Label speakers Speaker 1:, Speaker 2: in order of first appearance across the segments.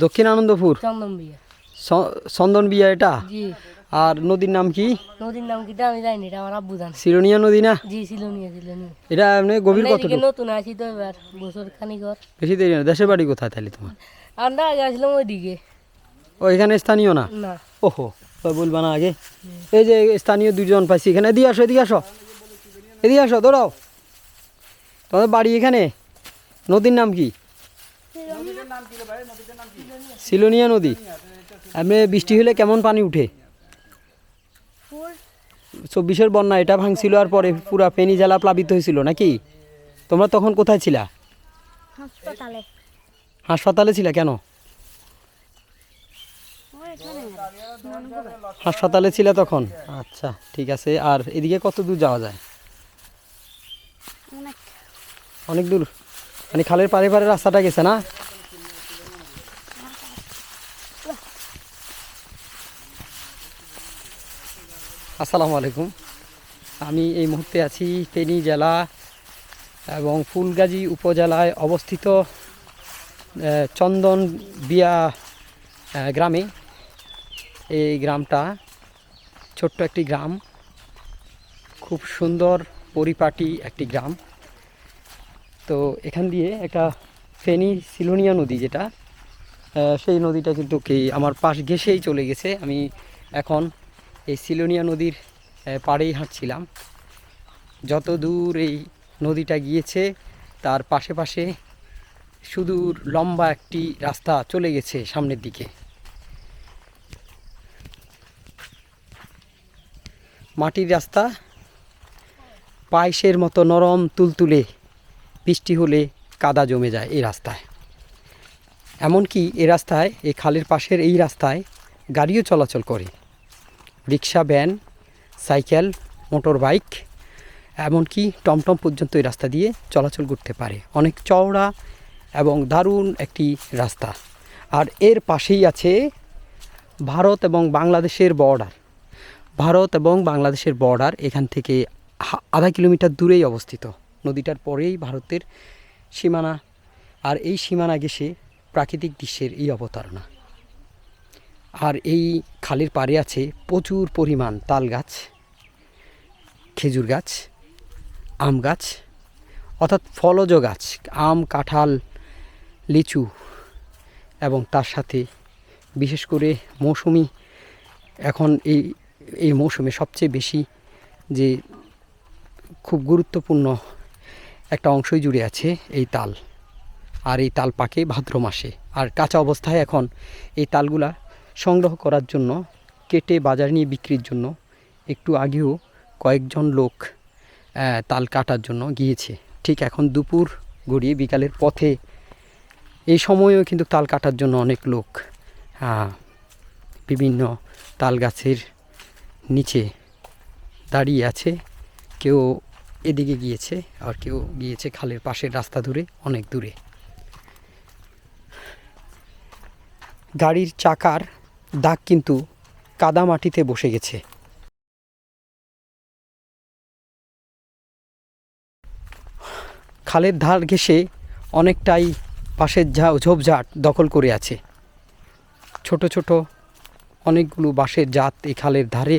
Speaker 1: দক্ষিণ আনন্দপুর
Speaker 2: চন্দন বিয়া।
Speaker 1: চন্দন বিয়া এটা।
Speaker 2: জি।
Speaker 1: আর নদীর নাম কি?
Speaker 2: নদীর নাম কি আমি জানি না, এটা আমার আব্বু জানে।
Speaker 1: সিলোনিয়া নদী না?
Speaker 2: জি সিলোনিয়া।
Speaker 1: এটা এমনি গভীর কতটুকু?
Speaker 2: নতুন আসি তো এবার, বছর খানিক ঘর।
Speaker 1: বেশি দেরি না। দেশের বাড়ি কোথায় তাহলে তোমার?
Speaker 2: আমরা আগে আসলাম ওইদিকে।
Speaker 1: ও এখানে স্থানীয় না?
Speaker 2: না।
Speaker 1: ওহো, বলবা না আগে। এই যে স্থানীয় দুজন পাইছি এখানে। এদিকে আসো, এদিকে আসো, এদিকে আসো, দৌড়াও। তোমাদের বাড়ি এখানে? নদীর নাম কি? সিলোনিয়া নদী। এমনি বৃষ্টি হলে কেমন পানি উঠে? 24-এর বন্যা এটা ভাঙছিল, আর পরে পুরা ফেনী জেলা প্লাবিত হয়েছিল নাকি? তোমরা তখন কোথায় ছিলা?
Speaker 2: হাসপাতালে।
Speaker 1: হাসপাতালে ছিলা কেন? হাসপাতালে ছিলা তখন? আচ্ছা ঠিক আছে। আর এদিকে কত দূর যাওয়া যায়? অনেক দূর। মানে খালের পারে পারে রাস্তাটা গেছে না? আসসালামু আলাইকুম। আমি এই মুহূর্তে আছি ফেনী জেলা এবং ফুলগাজী উপজেলায় অবস্থিত চন্দন বিয়া গ্রামে। এই গ্রামটা ছোট্ট একটি গ্রাম, খুব সুন্দর পরিপাটি একটি গ্রাম। তো এখান দিয়ে একটা ফেনী সিলোনিয়া নদী, যেটা সেই নদীটা কিন্তু আমার পাশ ঘেঁষেই চলে গেছে। আমি এখন এই সিলোনিয়া নদীর পাড়েই হাঁটছিলাম। যত দূর এই নদীটা গিয়েছে তার পাশে পাশে সুদূর লম্বা একটি রাস্তা চলে গেছে সামনের দিকে। মাটির রাস্তা, পায়েসের মতো নরম তুলতুলে, বৃষ্টি হলে কাদা জমে যায় এই রাস্তায়। এমনকি এই রাস্তায়, এই খালের পাশের এই রাস্তায় গাড়িও চলাচল করে, রিক্সা, ভ্যান, সাইকেল, মোটর বাইক, এমনকি টমটম পর্যন্ত এই রাস্তা দিয়ে চলাচল করতে পারে। অনেক চওড়া এবং দারুণ একটি রাস্তা। আর এর পাশেই আছে ভারত এবং বাংলাদেশের বর্ডার। ভারত এবং বাংলাদেশের বর্ডার এখান থেকে আধা কিলোমিটার দূরেই অবস্থিত। নদীটার পরেই ভারতের সীমানা। আর এই সীমানা ঘেঁষে প্রাকৃতিক দৃশ্যের এই অবতারণা। আর এই খালের পাড়ে আছে প্রচুর পরিমাণ তাল গাছ, খেজুর গাছ, আম গাছ, অর্থাৎ ফলজ গাছ, আম, কাঁঠাল, লিচু, এবং তার সাথে বিশেষ করে মৌসুমি, এখন এই মৌসুমে সবচেয়ে বেশি যে খুব গুরুত্বপূর্ণ একটা অংশই জুড়ে আছে এই তাল। আর এই তাল পাকে ভাদ্র মাসে। আর কাঁচা অবস্থায় এখন এই তালগুলা সংগ্রহ করার জন্য, কেটে বাজারে নিয়ে বিক্রির জন্য একটু আগেও কয়েকজন লোক তাল কাটার জন্য গিয়েছে। ঠিক এখন দুপুর গড়িয়ে বিকালের পথে এই সময়েও কিন্তু তাল কাটার জন্য অনেক লোক বিভিন্ন তাল গাছের নিচে দাঁড়িয়ে আছে। কেউ এদিকে গিয়েছে, আর কেউ গিয়েছে খালের পাশের রাস্তা ধরে অনেক দূরে। গাড়ির চাকার দাগ কিন্তু কাদা মাটিতে বসে গেছে। খালের ধার ঘেঁষে অনেকটাই পাশের ঝোপঝাড় দখল করে আছে। ছোট ছোট অনেকগুলো বাঁশের জাত এই খালের ধারে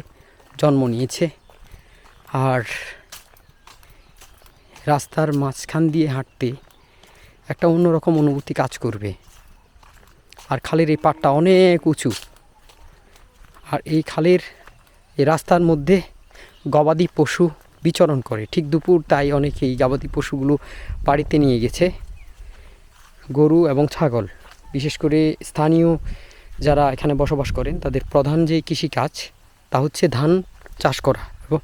Speaker 1: জন্ম নিয়েছে। আর রাস্তার মাঝখান দিয়ে হাঁটতে একটা অন্যরকম অনুভূতি কাজ করবে। আর খালের এই পাড়টা অনেক উঁচু। আর এই খালের এই রাস্তার মধ্যে গবাদি পশু বিচরণ করে ঠিক দুপুর, তাই অনেকেই গবাদি পশুগুলো বাড়িতে নিয়ে গেছে। গরু এবং ছাগল, বিশেষ করে স্থানীয় যারা এখানে বসবাস করেন, তাদের প্রধান যে কৃষিকাজ তা হচ্ছে ধান চাষ করা। এবং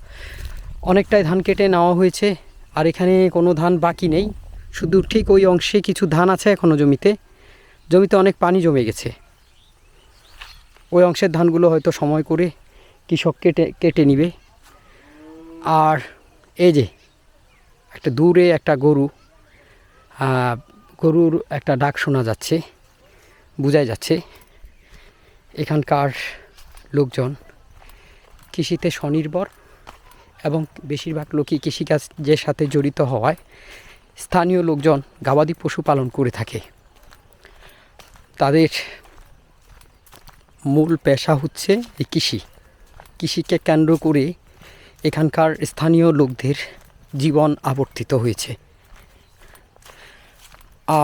Speaker 1: অনেকটাই ধান কেটে নেওয়া হয়েছে। আর এখানে কোনো ধান বাকি নেই, শুধু ঠিক ওই অংশে কিছু ধান আছে এখনও জমিতে অনেক পানি জমে গেছে। ওই অংশের ধানগুলো হয়তো সময় করে কৃষক কেটে নিবে। আর এই যে একটা দূরে একটা গরুর একটা ডাক শোনা যাচ্ছে, বোঝাই যাচ্ছে এখানকার লোকজন কৃষিতে স্বনির্ভর এবং বেশিরভাগ লোকই কৃষিকাজের সাথে জড়িত হওয়ায় স্থানীয় লোকজন গবাদি পশু পালন করে থাকে। তাদের মূল পেশা হচ্ছে এই কৃষিকে কেন্দ্র করে এখানকার স্থানীয় লোকদের জীবন আবর্তিত হয়েছে।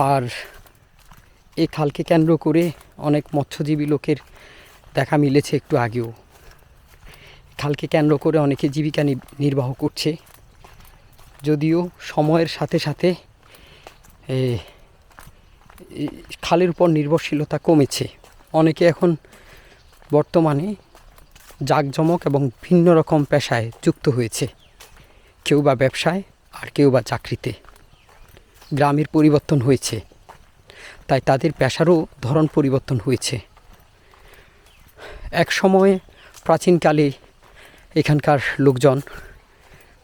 Speaker 1: আর এই খালকে কেন্দ্র করে অনেক মৎস্যজীবী লোকের দেখা মিলেছে একটু আগেও। খালকে কেন্দ্র করে অনেকে জীবিকা নির্বাহ করছে, যদিও সময়ের সাথে সাথে খালের উপর নির্ভরশীলতা কমেছে। অনেকে এখন বর্তমানে জাঁকজমক এবং ভিন্ন রকম পেশায় যুক্ত হয়েছে, কেউ বা ব্যবসায় আর কেউ বা চাকরিতে। গ্রামের পরিবর্তন হয়েছে, তাই তাদের পেশারও ধরন পরিবর্তন হয়েছে। এক সময় প্রাচীনকালে এখানকার লোকজন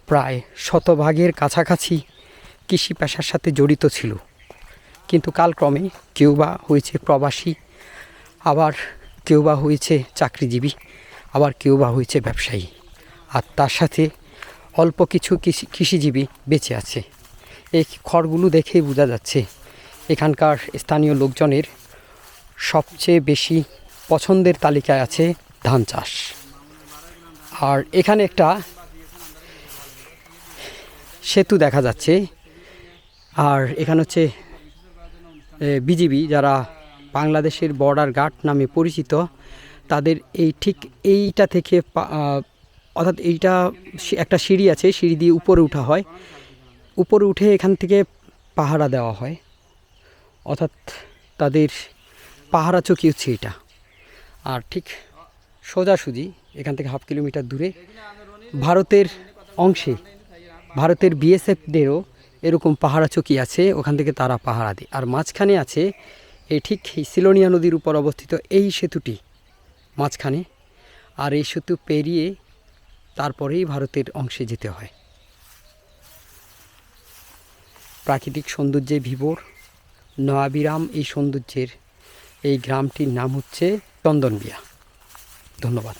Speaker 1: প্রায় শতভাগের কাছাকাছি কৃষি পেশার সাথে জড়িত ছিল, কিন্তু কালক্রমে কেউ বা হয়েছে প্রবাসী, আবার কেউ বা হয়েছে চাকরিজীবী, আবার কেউ বা হয়েছে ব্যবসায়ী, আর তার সাথে অল্প কিছু কৃষিজীবী বেঁচে আছে। এই খড়গুলো দেখেই বোঝা যাচ্ছে এখানকার স্থানীয় লোকজনের সবচেয়ে বেশি পছন্দের তালিকায় আছে ধান চাষ। আর এখানে একটা সেতু দেখা যাচ্ছে, আর এখানে হচ্ছে বিজিবি, যারা বাংলাদেশের বর্ডার গার্ড নামে পরিচিত, তাদের এইটা থেকে অর্থাৎ এইটা একটা সিঁড়ি আছে, সিঁড়ি দিয়ে উপরে উঠা হয়, উপরে উঠে এখান থেকে পাহারা দেওয়া হয়, অর্থাৎ তাদের পাহারা চৌকি হচ্ছে এটা। আর ঠিক সোজাসুজি এখান থেকে 1/2 কিলোমিটার দূরে ভারতের অংশে ভারতের বিএসএফদেরও এরকম পাহারা চৌকি আছে, ওখান থেকে তারা পাহারা দেয়। আর মাঝখানে আছে ঠিক সিলোনিয়া নদীর উপর অবস্থিত এই সেতুটি মাঝখানে, আর এই সেতু পেরিয়ে তারপরেই ভারতের অংশে যেতে হয়। প্রাকৃতিক সৌন্দর্যে বিভোর নয়াবিরাম এই সৌন্দর্যের এই গ্রামটির নাম হচ্ছে চন্দনবিয়া। ধন্যবাদ।